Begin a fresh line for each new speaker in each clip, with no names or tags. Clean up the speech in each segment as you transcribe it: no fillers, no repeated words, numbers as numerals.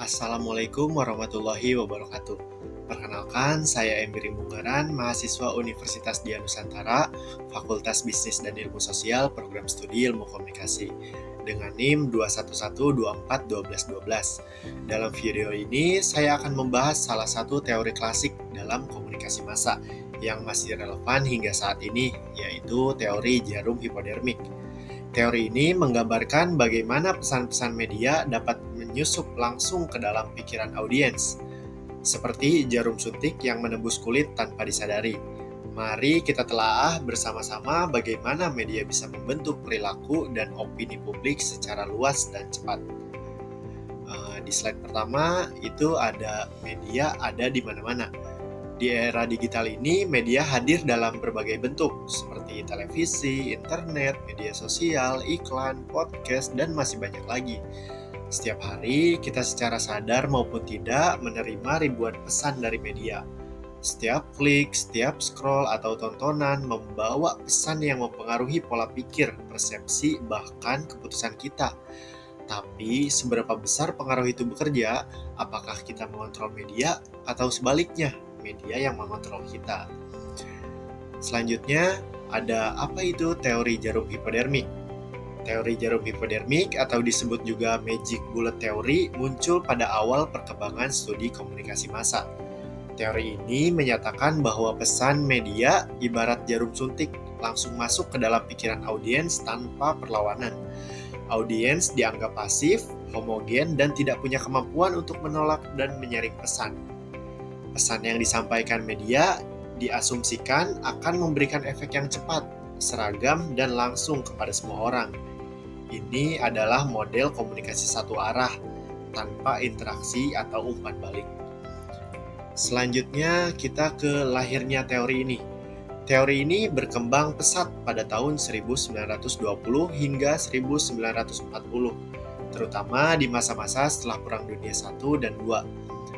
Assalamualaikum warahmatullahi wabarakatuh. Perkenalkan, saya Emiri Munggaran, mahasiswa Universitas Dian Nusantara, Fakultas Bisnis dan Ilmu Sosial, Program Studi Ilmu Komunikasi, dengan NIM 211241212. Dalam video ini, saya akan membahas salah satu teori klasik dalam komunikasi massa yang masih relevan hingga saat ini, yaitu teori jarum hipodermik. Teori ini menggambarkan bagaimana pesan-pesan media dapat menyusup langsung ke dalam pikiran audiens, seperti jarum suntik yang menembus kulit tanpa disadari. Mari kita telaah bersama-sama bagaimana media bisa membentuk perilaku dan opini publik secara luas dan cepat. Di slide pertama itu ada media ada di mana-mana. Di era digital ini, media hadir dalam berbagai bentuk, seperti televisi, internet, media sosial, iklan, podcast, dan masih banyak lagi. Setiap hari, kita secara sadar maupun tidak menerima ribuan pesan dari media. Setiap klik, setiap scroll atau tontonan membawa pesan yang mempengaruhi pola pikir, persepsi, bahkan keputusan kita. Tapi, seberapa besar pengaruh itu bekerja? Apakah kita mengontrol media atau sebaliknya? Media yang mengontrol kita. Selanjutnya, ada apa itu teori jarum hipodermik? Teori jarum hipodermik atau disebut juga magic bullet theory muncul pada awal perkembangan studi komunikasi massa. Teori ini menyatakan bahwa pesan media ibarat jarum suntik langsung masuk ke dalam pikiran audiens tanpa perlawanan. Audiens dianggap pasif, homogen, dan tidak punya kemampuan untuk menolak dan menyaring pesan. Pesan yang disampaikan media diasumsikan akan memberikan efek yang cepat, seragam, dan langsung kepada semua orang. Ini adalah model komunikasi satu arah, tanpa interaksi atau umpan balik. Selanjutnya, kita ke lahirnya teori ini. Teori ini berkembang pesat pada tahun 1920 hingga 1940, terutama di masa-masa setelah Perang Dunia I dan II.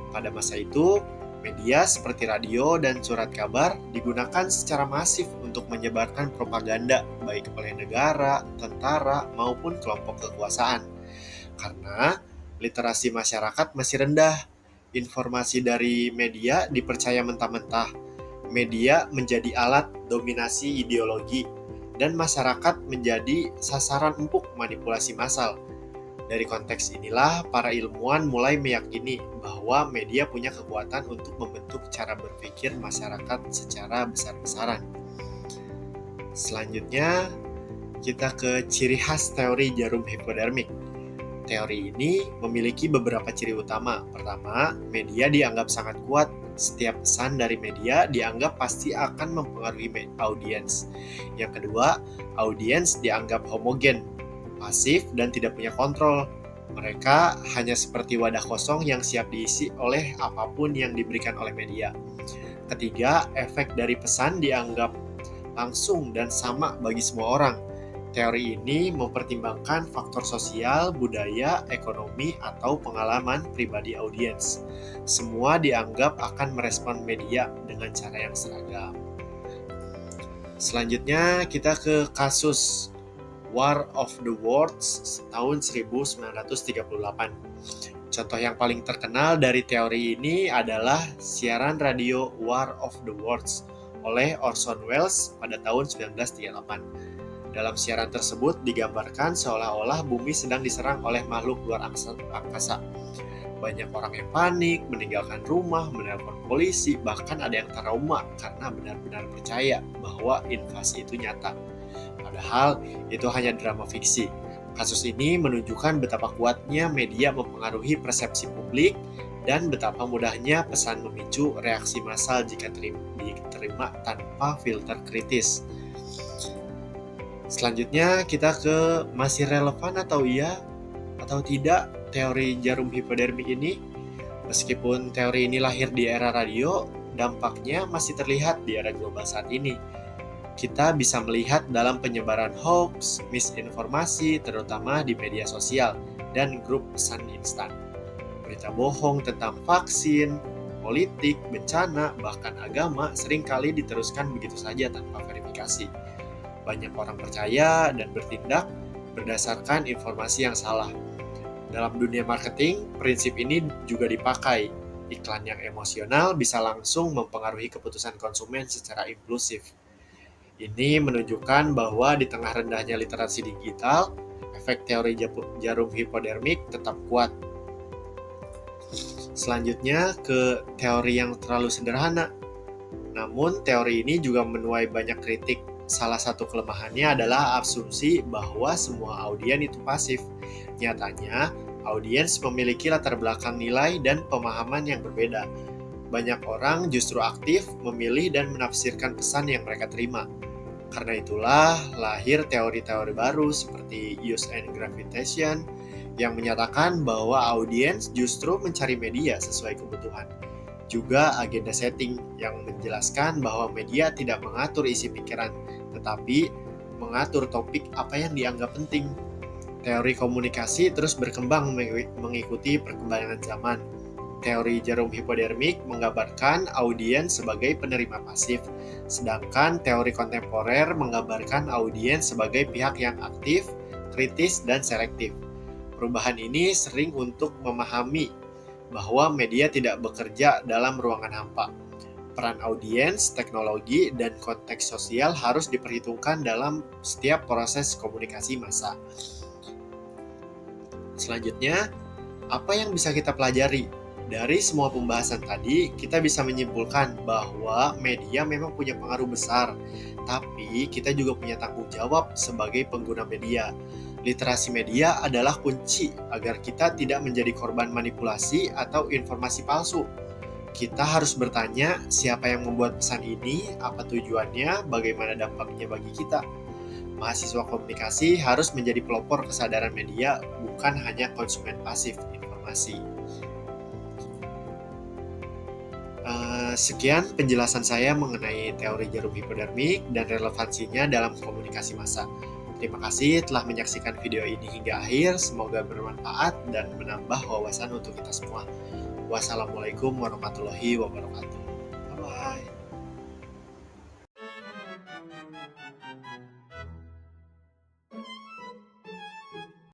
Pada masa itu, media seperti radio dan surat kabar digunakan secara masif untuk menyebarkan propaganda baik oleh negara, tentara, maupun kelompok kekuasaan. Karena literasi masyarakat masih rendah, informasi dari media dipercaya mentah-mentah. Media menjadi alat dominasi ideologi, dan masyarakat menjadi sasaran empuk manipulasi massal. Dari konteks inilah, para ilmuwan mulai meyakini bahwa media punya kekuatan untuk membentuk cara berpikir masyarakat secara besar-besaran. Selanjutnya, kita ke ciri khas teori jarum hipodermik. Teori ini memiliki beberapa ciri utama. Pertama, media dianggap sangat kuat. Setiap pesan dari media dianggap pasti akan mempengaruhi audiens. Yang kedua, audiens dianggap homogen, pasif, dan tidak punya kontrol. Mereka hanya seperti wadah kosong yang siap diisi oleh apapun yang diberikan oleh media. Ketiga, efek dari pesan dianggap langsung dan sama bagi semua orang. Teori ini mempertimbangkan faktor sosial, budaya, ekonomi, atau pengalaman pribadi audiens. Semua dianggap akan merespon media dengan cara yang seragam. Selanjutnya, kita ke kasus War of the Worlds tahun 1938. Contoh yang paling terkenal dari teori ini adalah siaran radio War of the Worlds oleh Orson Welles pada tahun 1938. Dalam siaran tersebut digambarkan seolah-olah bumi sedang diserang oleh makhluk luar angkasa. Banyak orang yang panik, meninggalkan rumah, menelpon polisi, bahkan ada yang trauma karena benar-benar percaya bahwa invasi itu nyata. Padahal itu hanya drama fiksi. Kasus ini menunjukkan betapa kuatnya media mempengaruhi persepsi publik dan betapa mudahnya pesan memicu reaksi massal jika diterima tanpa filter kritis. Selanjutnya kita ke masih relevan atau iya atau tidak teori jarum hipodermik ini. Meskipun teori ini lahir di era radio, dampaknya masih terlihat di era global saat ini. Kita bisa melihat dalam penyebaran hoax, misinformasi, terutama di media sosial dan grup pesan instan. Berita bohong tentang vaksin, politik, bencana, bahkan agama seringkali diteruskan begitu saja tanpa verifikasi. Banyak orang percaya dan bertindak berdasarkan informasi yang salah. Dalam dunia marketing, prinsip ini juga dipakai. Iklan yang emosional bisa langsung mempengaruhi keputusan konsumen secara impulsif. Ini menunjukkan bahwa di tengah rendahnya literasi digital, efek teori jarum hipodermik tetap kuat. Selanjutnya ke teori yang terlalu sederhana. Namun, teori ini juga menuai banyak kritik. Salah satu kelemahannya adalah asumsi bahwa semua audiens itu pasif. Nyatanya, audiens memiliki latar belakang nilai dan pemahaman yang berbeda. Banyak orang justru aktif memilih dan menafsirkan pesan yang mereka terima. Karena itulah lahir teori-teori baru seperti use and gravitation yang menyatakan bahwa audiens justru mencari media sesuai kebutuhan. Juga agenda setting yang menjelaskan bahwa media tidak mengatur isi pikiran, tetapi mengatur topik apa yang dianggap penting. Teori komunikasi terus berkembang mengikuti perkembangan zaman. Teori jarum hipodermik menggambarkan audiens sebagai penerima pasif, sedangkan teori kontemporer menggambarkan audiens sebagai pihak yang aktif, kritis, dan selektif. Perubahan ini sering untuk memahami bahwa media tidak bekerja dalam ruangan hampa. Peran audiens, teknologi, dan konteks sosial harus diperhitungkan dalam setiap proses komunikasi massa. Selanjutnya, apa yang bisa kita pelajari? Dari semua pembahasan tadi, kita bisa menyimpulkan bahwa media memang punya pengaruh besar, tapi kita juga punya tanggung jawab sebagai pengguna media. Literasi media adalah kunci agar kita tidak menjadi korban manipulasi atau informasi palsu. Kita harus bertanya siapa yang membuat pesan ini, apa tujuannya, bagaimana dampaknya bagi kita. Mahasiswa komunikasi harus menjadi pelopor kesadaran media, bukan hanya konsumen pasif informasi. Sekian penjelasan saya mengenai teori jarum hipodermik dan relevansinya dalam komunikasi massa. Terima kasih telah menyaksikan video ini hingga akhir. Semoga bermanfaat dan menambah wawasan untuk kita semua. Wassalamualaikum warahmatullahi wabarakatuh. Bye-bye.